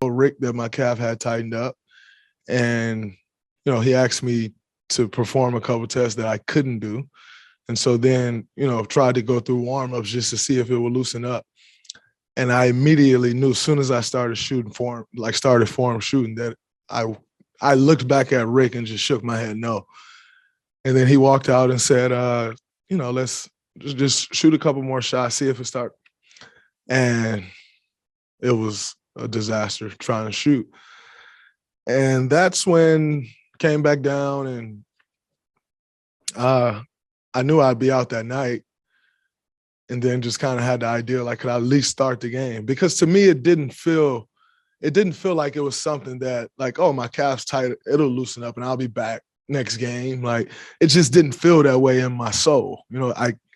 Rick that my calf had tightened up. And, he asked me to perform a couple tests that I couldn't do. And so then, tried to go through warm-ups just to see if it would loosen up. And I immediately knew as soon as I started shooting started form shooting that I looked back at Rick and just shook my head no. And then he walked out and said, let's just shoot a couple more shots, see if it starts. And it was a disaster trying to shoot. And that's when came back down, and I knew I'd be out that night. And then just kind of had the idea, like, could I at least start the game? Because to me, it didn't feel like it was something that, like, oh, my calf's tight, it'll loosen up and I'll be back next game. Like, it just didn't feel that way in my soul.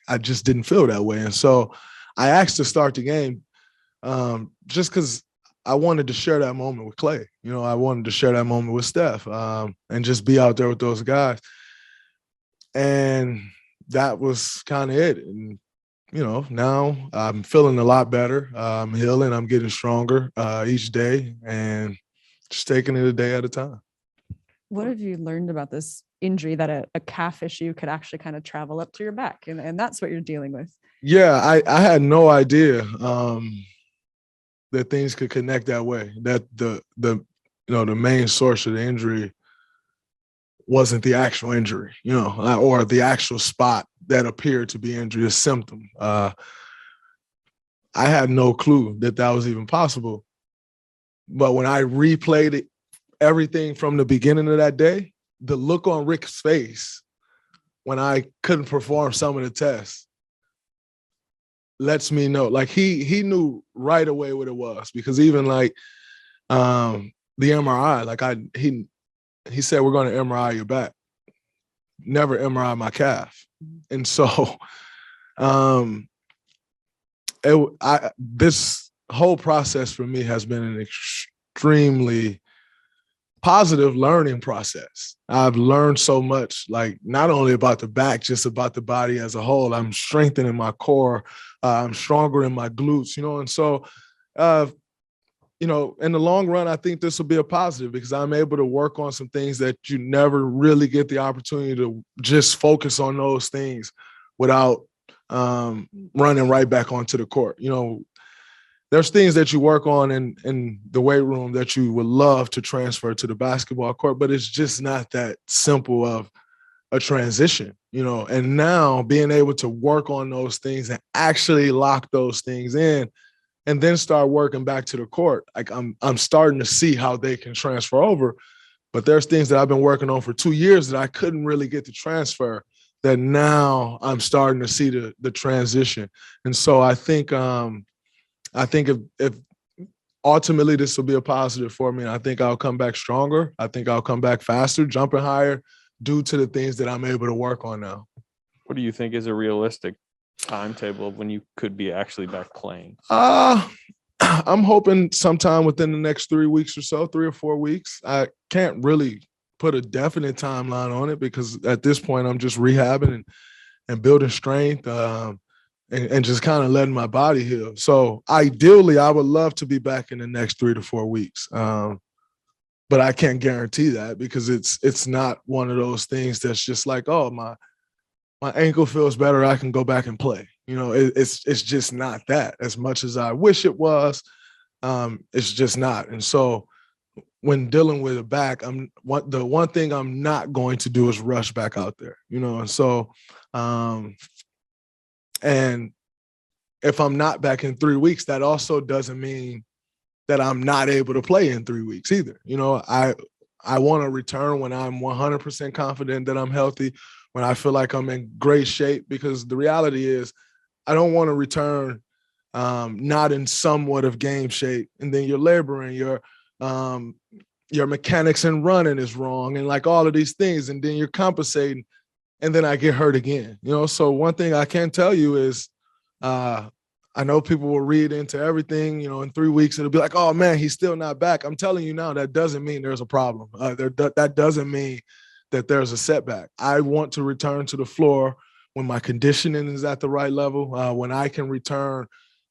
I just didn't feel that way. And so I asked to start the game just because I wanted to share that moment with Clay. I wanted to share that moment with Steph and just be out there with those guys. And that was kind of it. And, now I'm feeling a lot better. I'm healing. I'm getting stronger each day and just taking it a day at a time. What have you learned about this injury that a calf issue could actually kind of travel up to your back? And that's what you're dealing with. Yeah, I had no idea that things could connect that way, that the main source of the injury wasn't the actual injury, or the actual spot that appeared to be injury, a symptom. I had no clue that was even possible. But when I replayed it, everything from the beginning of that day, the look on Rick's face when I couldn't perform some of the tests lets me know. Like, he knew right away what it was, because even like the MRI, like he said, we're going to MRI your back. Never MRI my calf. And so this whole process for me has been an extremely positive learning process. I've learned so much, like, not only about the back, just about the body as a whole. I'm strengthening my core. I'm stronger in my glutes, and so in the long run, I think this will be a positive, because I'm able to work on some things that you never really get the opportunity to just focus on those things without running right back onto the court. There's things that you work on in the weight room that you would love to transfer to the basketball court, but it's just not that simple of a transition, and now being able to work on those things and actually lock those things in, and then start working back to the court. Like, I'm starting to see how they can transfer over, but there's things that I've been working on for 2 years that I couldn't really get to transfer, that now I'm starting to see the transition. And so I think if ultimately this will be a positive for me, I think I'll come back stronger. I think I'll come back faster, jumping higher, due to the things that I'm able to work on now. What do you think is a realistic timetable of when you could be actually back playing? I'm hoping sometime within the next 3 weeks or so, 3 or 4 weeks. I can't really put a definite timeline on it, because at this point I'm just rehabbing and building strength and just kind of letting my body heal. So ideally, I would love to be back in the next 3 to 4 weeks. But I can't guarantee that, because it's not one of those things that's just like, oh, my ankle feels better, I can go back and play. It's just not that. As much as I wish it was, it's just not. And so when dealing with a back, the one thing I'm not going to do is rush back out there, and so and if I'm not back in 3 weeks, that also doesn't mean that I'm not able to play in 3 weeks either. I want to return when I'm 100% confident that I'm healthy, when I feel like I'm in great shape, because the reality is I don't want to return not in somewhat of game shape, and then you're laboring, your mechanics and running is wrong, and like all of these things, and then you're compensating, and then I get hurt again. So one thing I can tell you is I know people will read into everything, in 3 weeks, it'll be like, oh man, he's still not back. I'm telling you now, that doesn't mean there's a problem. That doesn't mean that there's a setback. I want to return to the floor when my conditioning is at the right level, when I can return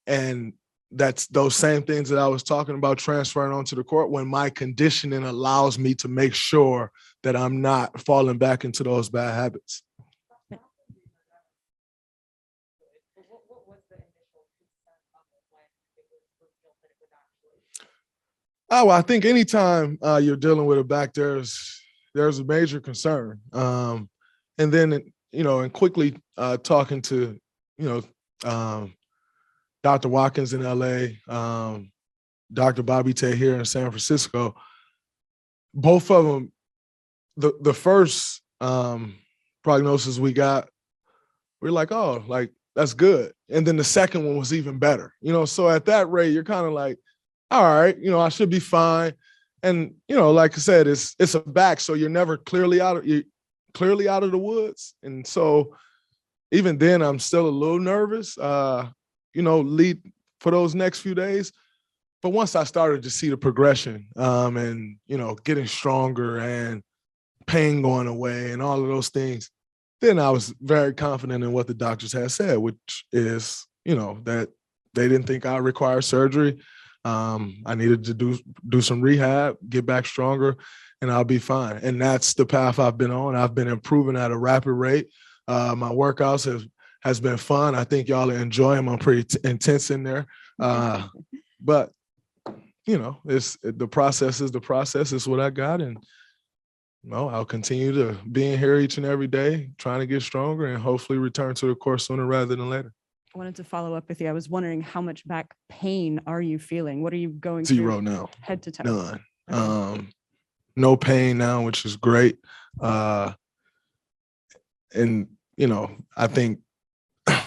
and that's those same things that I was talking about transferring onto the court when my conditioning allows me to make sure that I'm not falling back into those bad habits. Oh, well, I think anytime you're dealing with a back, there's a major concern. And then, and quickly talking to, Dr. Watkins in LA, Dr. Bobby Tay here in San Francisco, both of them, the first prognosis we got, we're like, oh, like, that's good. And then the second one was even better, so at that rate, you're kind of like, all right, I should be fine. And, like I said, it's a back, so you're never clearly out of the woods. And so even then, I'm still a little nervous, lead for those next few days. But once I started to see the progression and, getting stronger and pain going away and all of those things, then I was very confident in what the doctors had said, which is, that they didn't think I required surgery. I needed to do some rehab, get back stronger, and I'll be fine. And that's the path I've been on. I've been improving at a rapid rate. My workouts has been fun. I think y'all are enjoying them. I'm pretty intense in there. But, it's the process is the process. It's what I got. And, I'll continue to be in here each and every day, trying to get stronger and hopefully return to the court sooner rather than later. I wanted to follow up with you. I was wondering, how much back pain are you feeling? What are you going Zero through? now. Head to toe. None. Okay. No pain now, which is great. And, I think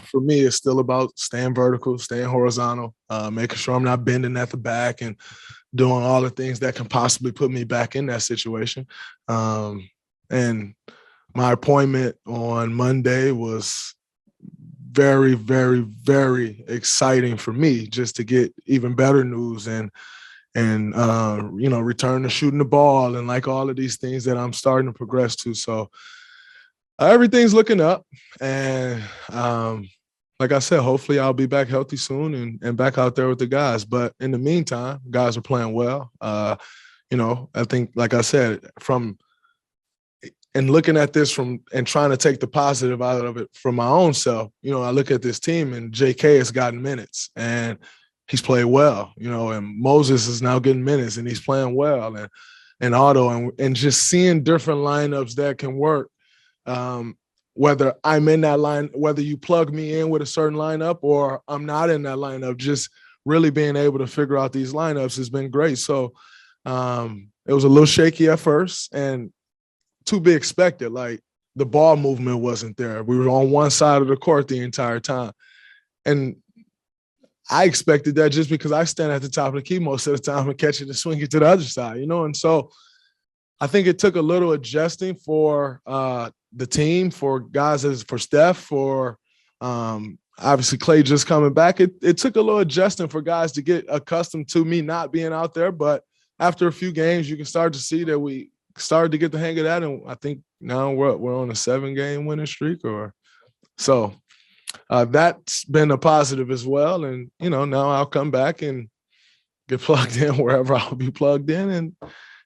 for me, it's still about staying vertical, staying horizontal, making sure I'm not bending at the back and doing all the things that can possibly put me back in that situation. And my appointment on Monday was very, very, very exciting for me, just to get even better news and return to shooting the ball and like all of these things that I'm starting to progress to. So everything's looking up, and like I said, hopefully I'll be back healthy soon and back out there with the guys. But in the meantime, guys are playing well. I think, like I said, and looking at this and trying to take the positive out of it from my own self, I look at this team and JK has gotten minutes and he's played well, and Moses is now getting minutes and he's playing well, and Otto, and just seeing different lineups that can work. Whether I'm in that line, whether you plug me in with a certain lineup or I'm not in that lineup, just really being able to figure out these lineups has been great. So it was a little shaky at first, and to be expected. Like, the ball movement wasn't there. We were on one side of the court the entire time. And I expected that just because I stand at the top of the key most of the time and catch it and swing it to the other side, And so I think it took a little adjusting for the team, for guys, for Steph, for obviously Clay just coming back. It took a little adjusting for guys to get accustomed to me not being out there. But after a few games, you can start to see that we started to get the hang of that. And I think now we're on a 7-game winning streak. So that's been a positive as well. And, now I'll come back and get plugged in wherever I'll be plugged in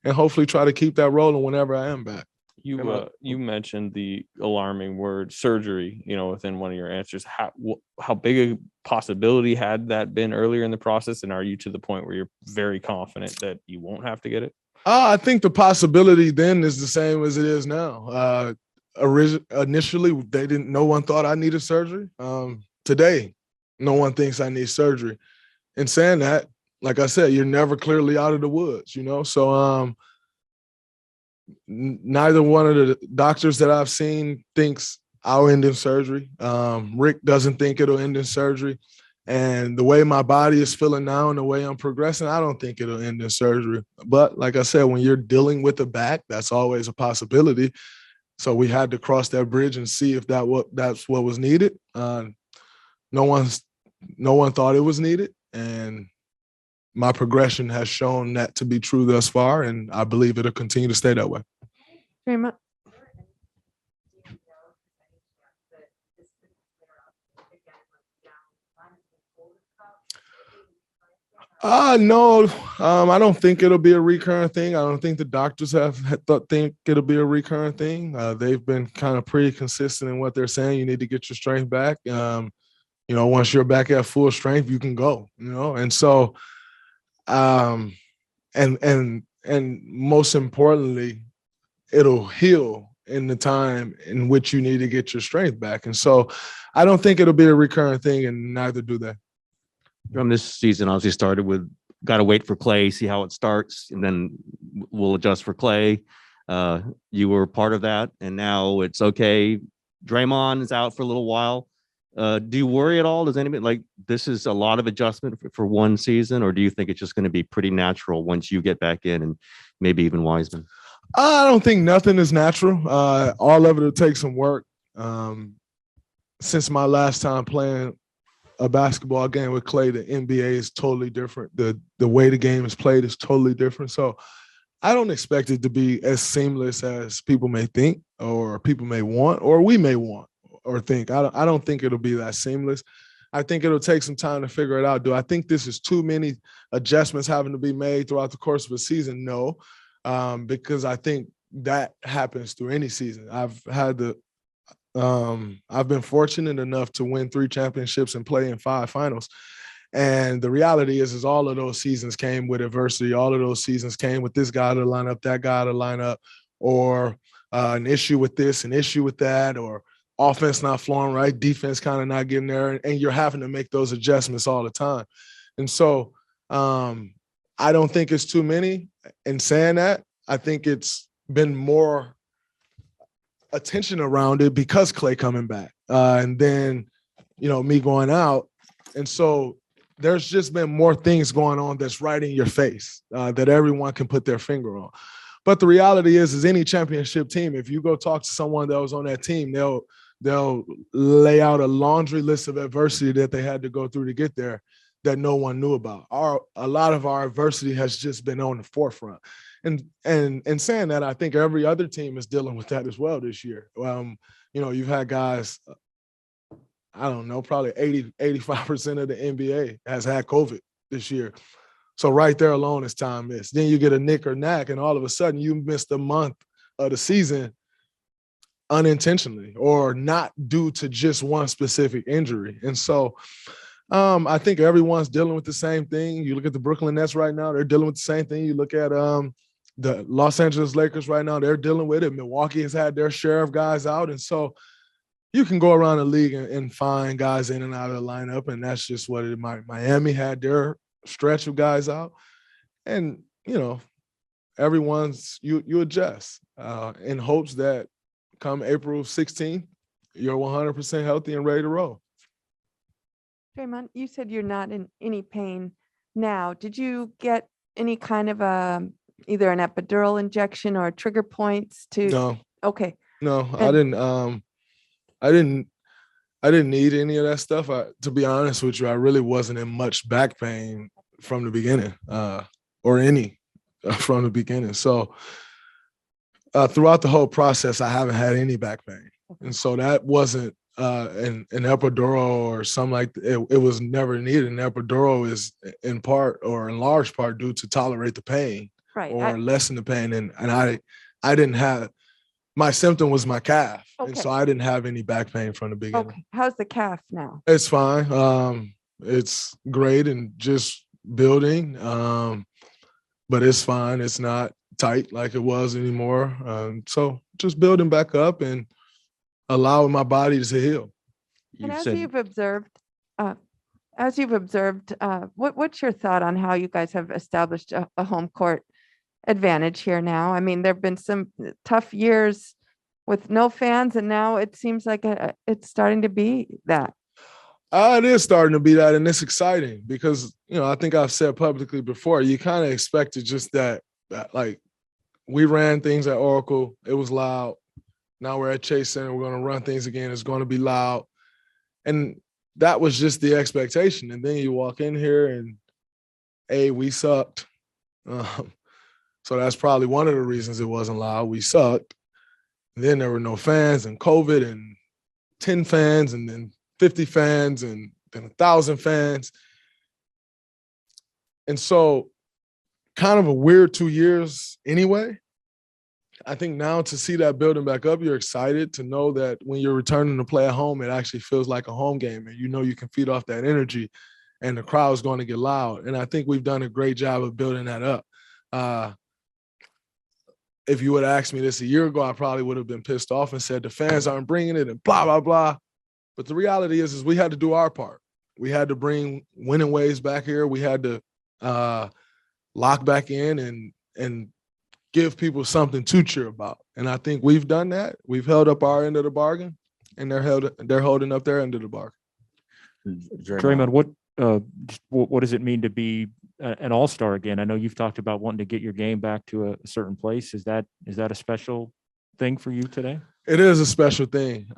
and hopefully try to keep that rolling whenever I am back. You mentioned the alarming word surgery, within one of your answers. How big a possibility had that been earlier in the process? And are you to the point where you're very confident that you won't have to get it? I think the possibility then is the same as it is now. Initially, no one thought I needed surgery. Today, no one thinks I need surgery. And saying that, like I said, you're never clearly out of the woods, So neither one of the doctors that I've seen thinks I'll end in surgery. Rick doesn't think it'll end in surgery. And the way my body is feeling now and the way I'm progressing, I don't think it'll end in surgery. But like I said, when you're dealing with the back, that's always a possibility. So we had to cross that bridge and see if that's what was needed. No one thought it was needed. And my progression has shown that to be true thus far. And I believe it'll continue to stay that way. Draymond. No, I don't think it'll be a recurring thing. I don't think the doctors think it'll be a recurring thing. They've been kind of pretty consistent in what they're saying. You need to get your strength back. Once you're back at full strength, you can go. And so, um, and most importantly, it'll heal in the time in which you need to get your strength back. And so, I don't think it'll be a recurring thing, and neither do they. From this season, obviously started with got to wait for Clay, see how it starts, and then we'll adjust for Clay. You were part of that, and now it's okay. Draymond is out for a little while. Do you worry at all? Does anybody like this is a lot of adjustment for one season, or do you think it's just going to be pretty natural once you get back in and maybe even Wiseman? I don't think nothing is natural. All of it will take some work. Since my last time playing a basketball game with Clay, the NBA is totally different. The way the game is played is totally different. So I don't expect it to be as seamless as people may think or people may want or we may want or think. I don't think it'll be that seamless. I think it'll take some time to figure it out. Do I think this is too many adjustments having to be made throughout the course of a season? No, because I think that happens through any season. I've been fortunate enough to win 3 championships and play in 5 finals. And the reality is all of those seasons came with adversity. All of those seasons came with this guy to line up, that guy to line up, or an issue with this, an issue with that, or offense not flowing right, defense kind of not getting there. And you're having to make those adjustments all the time. And so I don't think it's too many. In saying that, I think it's been more attention around it because Clay coming back and then, me going out. And so there's just been more things going on that's right in your face that everyone can put their finger on. But the reality is any championship team, if you go talk to someone that was on that team, they'll lay out a laundry list of adversity that they had to go through to get there that no one knew about. A lot of our adversity has just been on the forefront. And saying that, I think every other team is dealing with that as well this year. You've had guys, I don't know, probably 85% of the NBA has had COVID this year. So right there alone is time missed. Then you get a nick or knack, and all of a sudden you missed a month of the season unintentionally or not due to just one specific injury. And so I think everyone's dealing with the same thing. You look at the Brooklyn Nets right now, they're dealing with the same thing. You look at the Los Angeles Lakers right now, they're dealing with it. Milwaukee has had their share of guys out. And so you can go around the league and find guys in and out of the lineup, and that's just what it might. Miami had their stretch of guys out. And, everyone's you adjust in hopes that come April 16th, you're 100% healthy and ready to roll. Draymond, you said you're not in any pain now. Did you get any kind of either an epidural injection or trigger points to? No. Okay. No, I didn't need any of that stuff. To be honest with you, I really wasn't in much back pain from the beginning, or any from the beginning. So throughout the whole process, I haven't had any back pain, and so that wasn't an epidural or something like that. It was never needed. An epidural is in part or in large part due to tolerate the pain, right, or lessen the pain, and I didn't have. My symptom was my calf, and so I didn't have any back pain from the beginning. Okay, how's the calf now? It's fine. It's great and just building, but it's fine. It's not tight like it was anymore. So just building back up and allowing my body to heal. And as you've observed, what's your thought on how you guys have established a home court advantage here now? I mean, there have been some tough years with no fans, and now it seems like it's starting to be that. It is starting to be that, and it's exciting because, I think I've said publicly before, you kind of expected just that, like, we ran things at Oracle. It was loud. Now we're at Chase Center. We're going to run things again. It's going to be loud. And that was just the expectation. And then you walk in here and, we sucked. So that's probably one of the reasons it wasn't loud. We sucked. And then there were no fans and COVID and 10 fans and then 50 fans and then 1,000 fans. And so kind of a weird 2 years anyway. I think now to see that building back up, you're excited to know that when you're returning to play at home, it actually feels like a home game. And you know you can feed off that energy and the crowd's going to get loud. And I think we've done a great job of building that up. If you would have asked me this a year ago, I probably would have been pissed off and said the fans aren't bringing it and blah, blah, blah. But the reality is we had to do our part. We had to bring winning ways back here. We had to lock back in and give people something to cheer about. And I think we've done that. We've held up our end of the bargain, and they're holding up their end of the bargain. Draymond, what does it mean to be an all-star again? I know you've talked about wanting to get your game back to a certain place. Is that a special thing for you today? It is a special thing.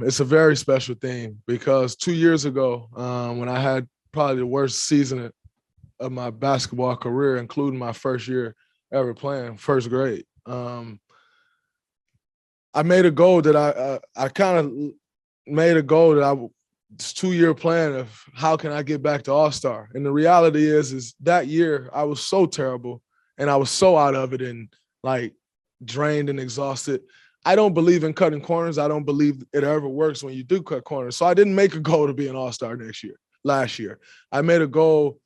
It's a very special thing because 2 years ago, when I had probably the worst season of my basketball career, including my first year ever playing, first grade, I made a goal that I kind of made a goal that this 2-year plan of how can I get back to All-Star. And the reality is that year I was so terrible and I was so out of it and like drained and exhausted. I don't believe in cutting corners. I don't believe it ever works when you do cut corners. So I didn't make a goal to be an All-Star last year. I made a goal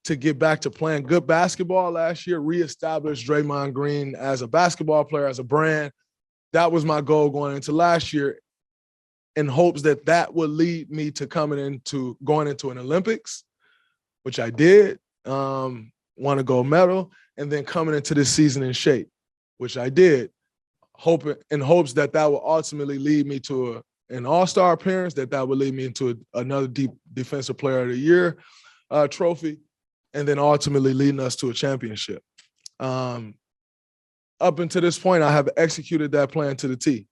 to get back to playing good basketball last year, reestablish Draymond Green as a basketball player, as a brand. That was my goal going into last year, in hopes that that would lead me to going into an Olympics, which I did, won a gold medal, and then coming into this season in shape, which I did, in hopes that that will ultimately lead me to an All-Star appearance, that would lead me into another Defensive Player of the Year trophy, and then ultimately leading us to a championship. Up until this point, I have executed that plan to the T.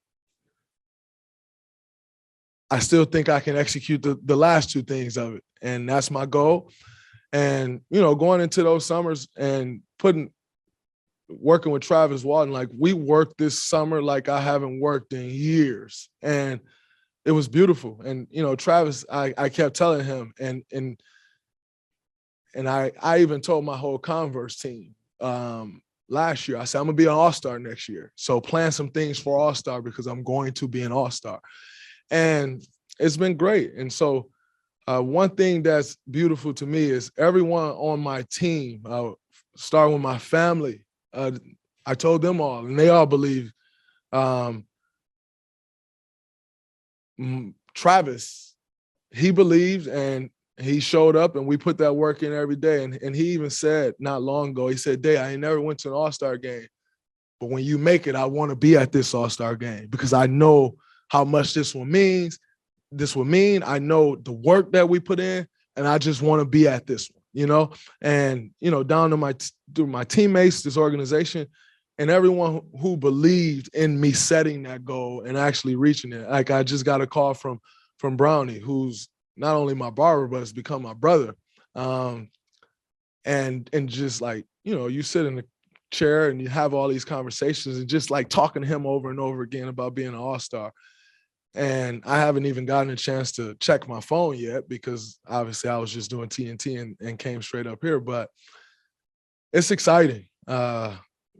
I still think I can execute the last two things of it, and that's my goal. And, going into those summers and working with Travis Walton, like we worked this summer like I haven't worked in years, and it was beautiful. And, Travis, I kept telling him, and I even told my whole Converse team last year, I said, I'm going to be an All-Star next year. So plan some things for All-Star because I'm going to be an All-Star. And it's been great. And so one thing that's beautiful to me is everyone on my team, starting with my family, I told them all, and they all believe Travis, he believed and he showed up and we put that work in every day. And he even said not long ago, he said, Day, I ain't never went to an All-Star game, but when you make it, I want to be at this All-Star game because I know how much this will mean. I know the work that we put in, and I just want to be at this one, and, down to my teammates, this organization, and everyone who believed in me setting that goal and actually reaching it. Like I just got a call from Brownie, who's not only my barber, but it's become my brother. And just like, you sit in the chair and you have all these conversations and just like talking to him over and over again about being an All-Star. And I haven't even gotten a chance to check my phone yet because obviously I was just doing TNT and came straight up here. But it's exciting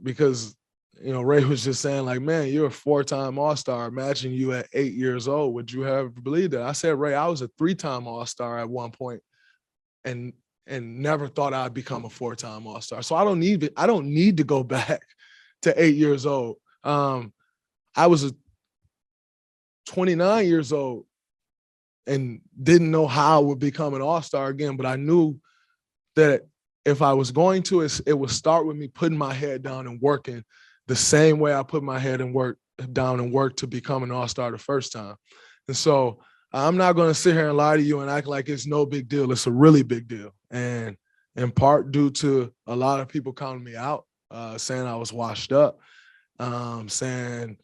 because, Ray was just saying like, man, you're a 4-time All-Star. Imagine you at 8 years old. Would you have believed that? I said, Ray, I was a 3-time All-Star at one point and never thought I'd become a 4-time All-Star. So I don't need to go back to 8 years old. I was 29 years old and didn't know how I would become an All-Star again, but I knew that if I was going to, it would start with me putting my head down and working the same way I put my head down and work to become an All-Star the first time. And so I'm not going to sit here and lie to you and act like it's no big deal. It's a really big deal. And in part due to a lot of people counting me out, saying I was washed up, saying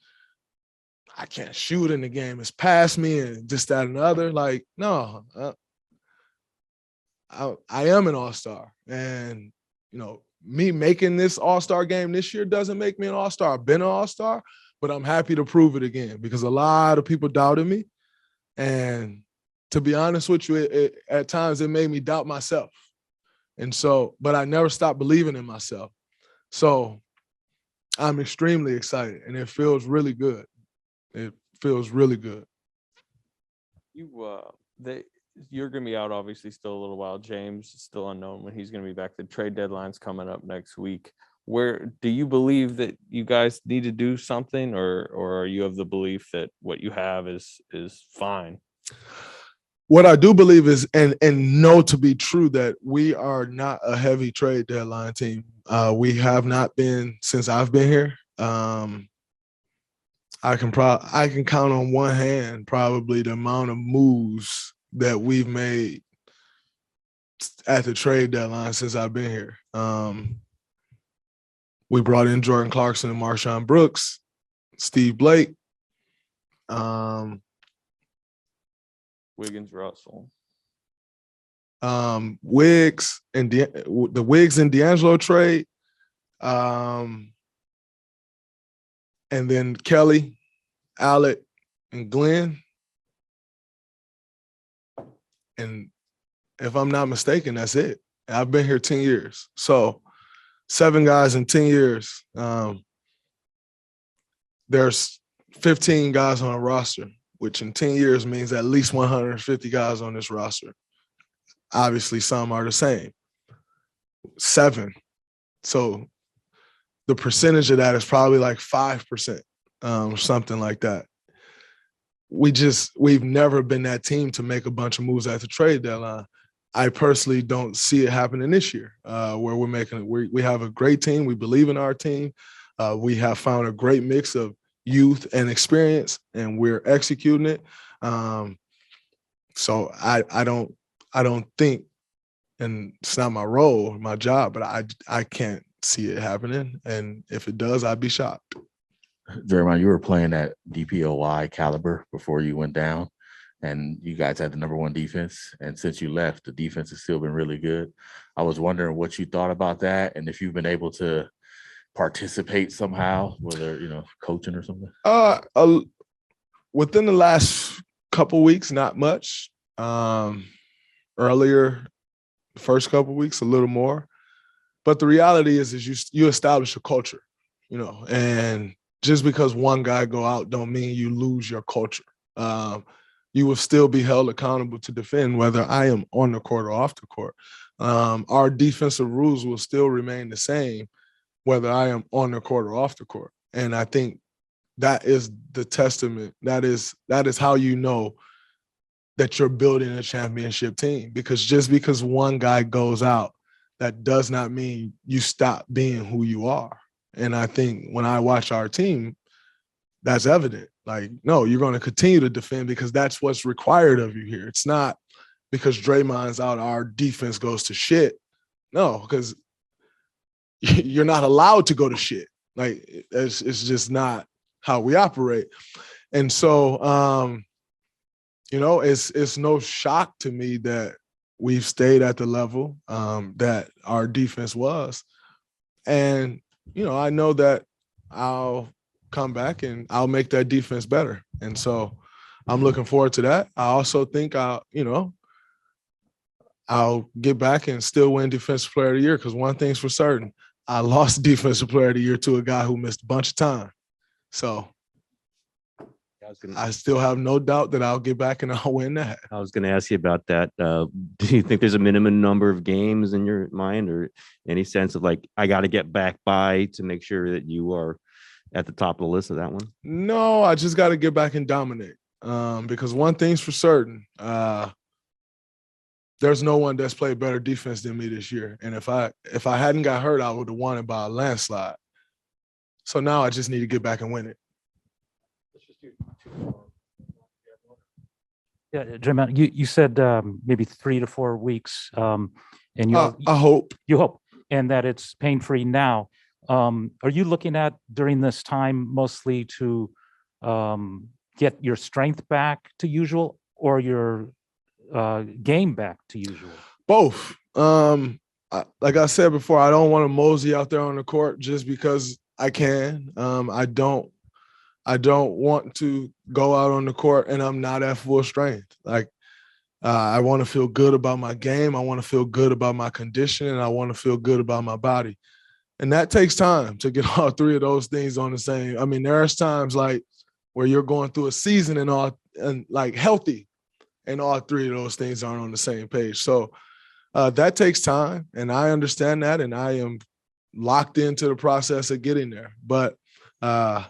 I can't shoot in the game, it's past me and this, that, and the other. Like, no, I am an All-Star. And, me making this All-Star game this year doesn't make me an All-Star. I've been an All-Star, but I'm happy to prove it again because a lot of people doubted me. And to be honest with you, at times it made me doubt myself. And so, but I never stopped believing in myself. So I'm extremely excited, and it feels really good. It feels really good. You're going to be out obviously still a little while. James is still unknown when he's going to be back. The trade deadline's coming up next week. Where do you believe that you guys need to do something, or are you of the belief that what you have is fine? What I do believe is, and know to be true, that we are not a heavy trade deadline team. We have not been since I've been here. I can count on one hand probably the amount of moves that we've made at the trade deadline since I've been here. We brought in Jordan Clarkson and Marshawn Brooks, Steve Blake, Wiggins, Russell, Wiggs, and the Wiggs and D'Angelo trade, and then Kelly, Alec, and Glenn. And if I'm not mistaken, that's it. I've been here 10 years. So 7 guys in 10 years. There's 15 guys on a roster, which in 10 years means at least 150 guys on this roster. Obviously, some are the same. 7. So the percentage of that is probably like 5%, something like that. We've never been that team to make a bunch of moves at the trade deadline. I personally don't see it happening this year, where we have a great team. We believe in our team. We have found a great mix of youth and experience, and we're executing it. So I don't think, and it's not my role, my job, but I can't see it happening. And if it does, I'd be shocked. Draymond, you were playing at DPOY caliber before you went down, and you guys had the #1 defense. And since you left, the defense has still been really good. I was wondering what you thought about that, and if you've been able to participate somehow, whether coaching or something. Within the last couple weeks, not much. Earlier, the first couple weeks, a little more. But the reality is you establish a culture, and just because one guy go out don't mean you lose your culture. You will still be held accountable to defend, whether I am on the court or off the court. Our defensive rules will still remain the same, whether I am on the court or off the court. And I think that is the testament. That is how you know that you're building a championship team. Because just because one guy goes out, that does not mean you stop being who you are. And I think when I watch our team, that's evident. Like, no, you're going to continue to defend because that's what's required of you here. It's not because Draymond's out, our defense goes to shit. No, because you're not allowed to go to shit. Like, it's just not how we operate. And so, it's no shock to me that we've stayed at the level that our defense was. And, I know that I'll come back and I'll make that defense better. And so I'm looking forward to that. I also think I'll get back and still win Defensive Player of the Year, because one thing's for certain, I lost Defensive Player of the Year to a guy who missed a bunch of time. So I still have no doubt that I'll get back and I'll win that. I was going to ask you about that. Do you think there's a minimum number of games in your mind, or any sense of like, I got to get back by to make sure that you are at the top of the list of that one? No, I just got to get back and dominate. Because one thing's for certain, there's no one that's played better defense than me this year. And if I hadn't got hurt, I would have won it by a landslide. So now I just need to get back and win it. Yeah, Draymond, you said maybe 3 to 4 weeks, and I hope. You hope, and that it's pain-free now. Are you looking at during this time mostly to get your strength back to usual, or your game back to usual? Both. Like I said before, I don't want to mosey out there on the court just because I can. I don't want to go out on the court and I'm not at full strength. Like, I want to feel good about my game. I want to feel good about my conditioning. I want to feel good about my body. And that takes time to get all three of those things on the same. I mean, there's times like where you're going through a season and like healthy, and all three of those things aren't on the same page. So that takes time, and I understand that, and I am locked into the process of getting there. But I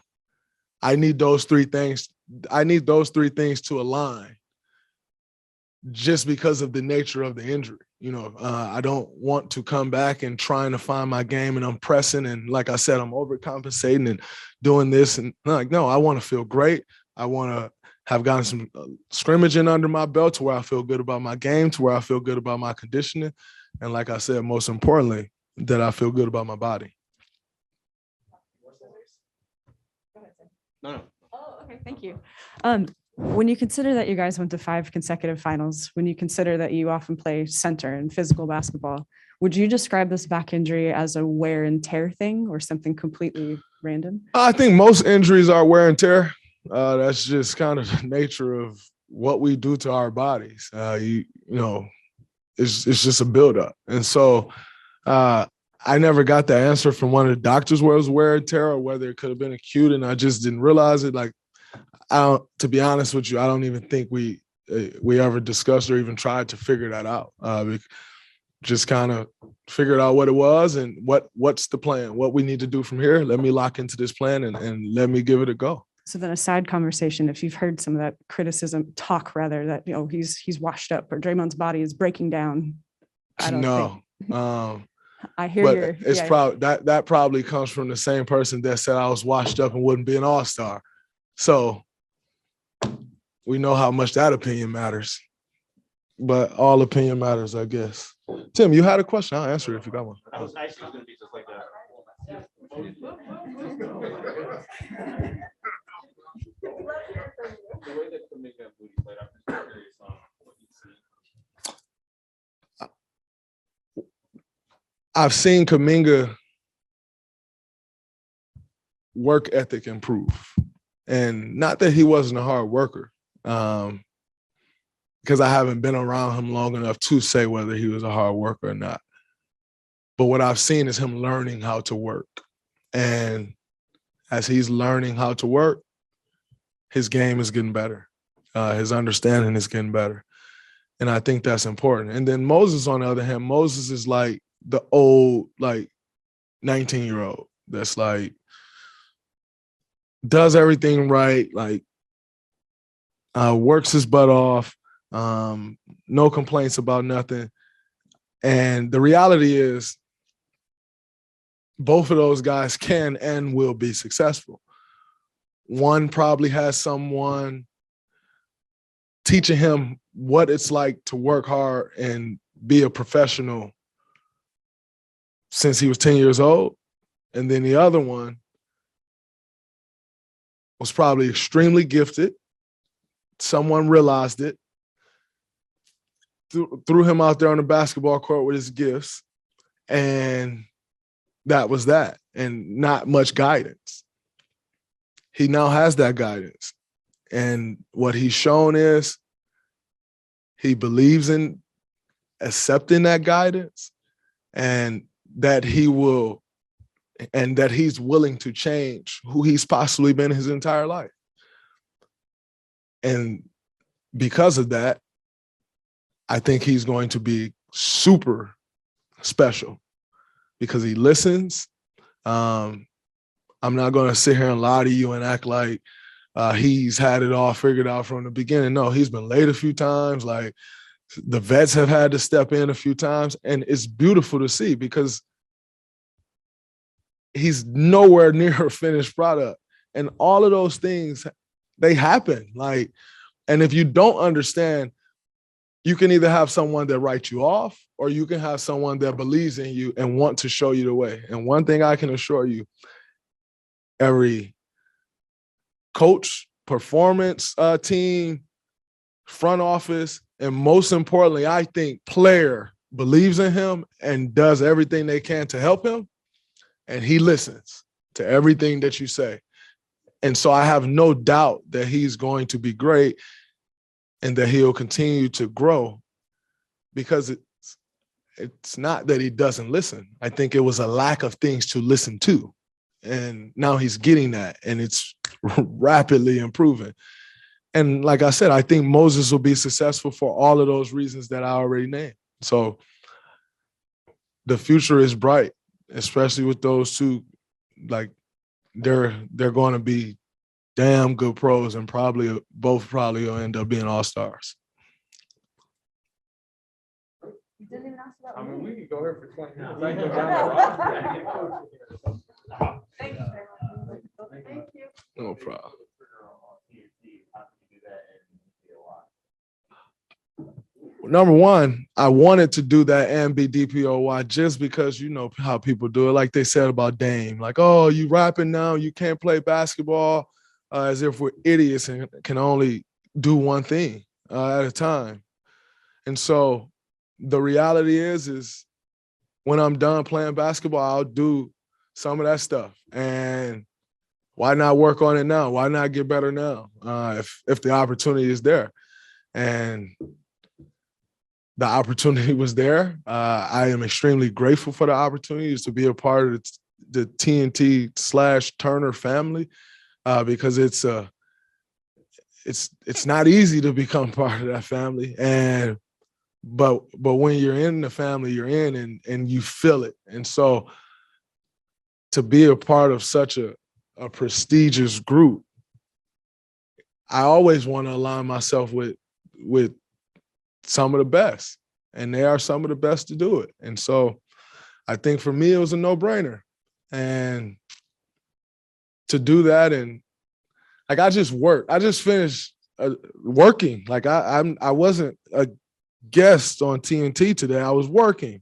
need those three things. I need those three things to align, just because of the nature of the injury. You know, I don't want to come back and trying to find my game and I'm pressing. And like I said, I'm overcompensating and doing this. And like, no, I want to feel great. I want to have gotten some scrimmaging under my belt to where I feel good about my game, to where I feel good about my conditioning. And like I said, most importantly, that I feel good about my body. No. Oh, okay. Thank you. When you consider that you guys went to 5 consecutive finals, when you consider that you often play center in physical basketball, would you describe this back injury as a wear and tear thing or something completely random? I think most injuries are wear and tear. That's just kind of the nature of what we do to our bodies. You know, it's just a buildup. And so I never got the answer from one of the doctors where it was wear and tear or whether it could have been acute, and I just didn't realize it. Like, to be honest with you, I don't even think we ever discussed or even tried to figure that out. We just kind of figured out what it was and what's the plan, what we need to do from here. Let me lock into this plan and let me give it a go. So then a side conversation, if you've heard some of that criticism talk rather that, you know, he's washed up or Draymond's body is breaking down. I don't think. I hear but your, it's probably that probably comes from the same person that said I was washed up and wouldn't be an all-star. So we know how much that opinion matters, but all opinion matters, I guess. Tim, you had a question. I'll answer it if you got one. I was actually going to be just like that. The way that Kuminga booty played, I'm just curious on what you see. I've seen Kuminga work ethic improve, and not that he wasn't a hard worker, because I haven't been around him long enough to say whether he was a hard worker or not. But what I've seen is him learning how to work, and as he's learning how to work, his game is getting better. His understanding is getting better. And I think that's important. And then Moses, on the other hand, Moses is like the old, like 19-year-old that's like, does everything right, like works his butt off, no complaints about nothing. And the reality is both of those guys can and will be successful. One probably has someone teaching him what it's like to work hard and be a professional since he was 10 years old. And then the other one was probably extremely gifted. Someone realized it, threw him out there on the basketball court with his gifts, and that was that, and not much guidance. He now has that guidance. And what he's shown is he believes in accepting that guidance, and that he's willing to change who he's possibly been his entire life. And because of that, I think he's going to be super special because he listens. I'm not going to sit here and lie to you and act like he's had it all figured out from the beginning. No, he's been late a few times. Like, the vets have had to step in a few times, and it's beautiful to see because he's nowhere near a finished product. And all of those things, they happen. Like, and if you don't understand, you can either have someone that writes you off, or you can have someone that believes in you and want to show you the way. And one thing I can assure you, every coach, performance team, front office, and most importantly, I think player believes in him and does everything they can to help him. And he listens to everything that you say. And so I have no doubt that he's going to be great. and that he'll continue to grow, because it's not that he doesn't listen. I think it was a lack of things to listen to. And now he's getting that, and it's rapidly improving. And like I said, I think Moses will be successful for all of those reasons that I already named. So the future is bright, especially with those two. Like they're going to be damn good pros, and both will end up being all-stars. I mean, we could go here for 20 minutes. Thank you. No problem. Number one, I wanted to do that and be DPOY just because you know how people do it. Like they said about Dame, like, oh, you rapping now, you can't play basketball, as if we're idiots and can only do one thing at a time. And so the reality is when I'm done playing basketball, I'll do some of that stuff. And why not work on it now? Why not get better now if the opportunity is there? And the opportunity was there. I am extremely grateful for the opportunities to be a part of the TNT/Turner family, because it's not easy to become part of that family. But when you're in the family, you're in, and you feel it. And so to be a part of such a prestigious group, I always want to align myself with some of the best, and they are some of the best to do it. And so I think for me, it was a no-brainer. And to do that, and like I just worked. I just finished working. Like I wasn't a guest on TNT today. I was working.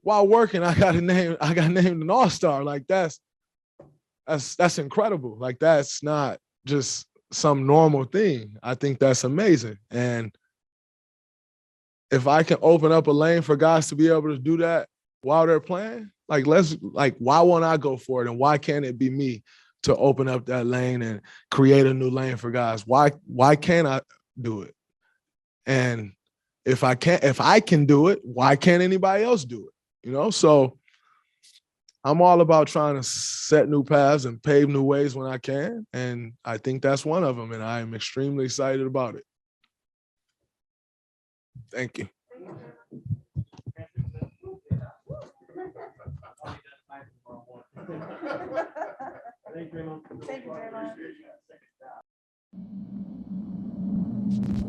While working, I got named an all-star. Like that's incredible. Like that's not just some normal thing. I think that's amazing. And if I can open up a lane for guys to be able to do that while they're playing, why won't I go for it? And why can't it be me to open up that lane and create a new lane for guys? Why can't I do it? And if I can do it, why can't anybody else do it? You know, so I'm all about trying to set new paths and pave new ways when I can. And I think that's one of them. And I am extremely excited about it. Thank you. Thank you very much.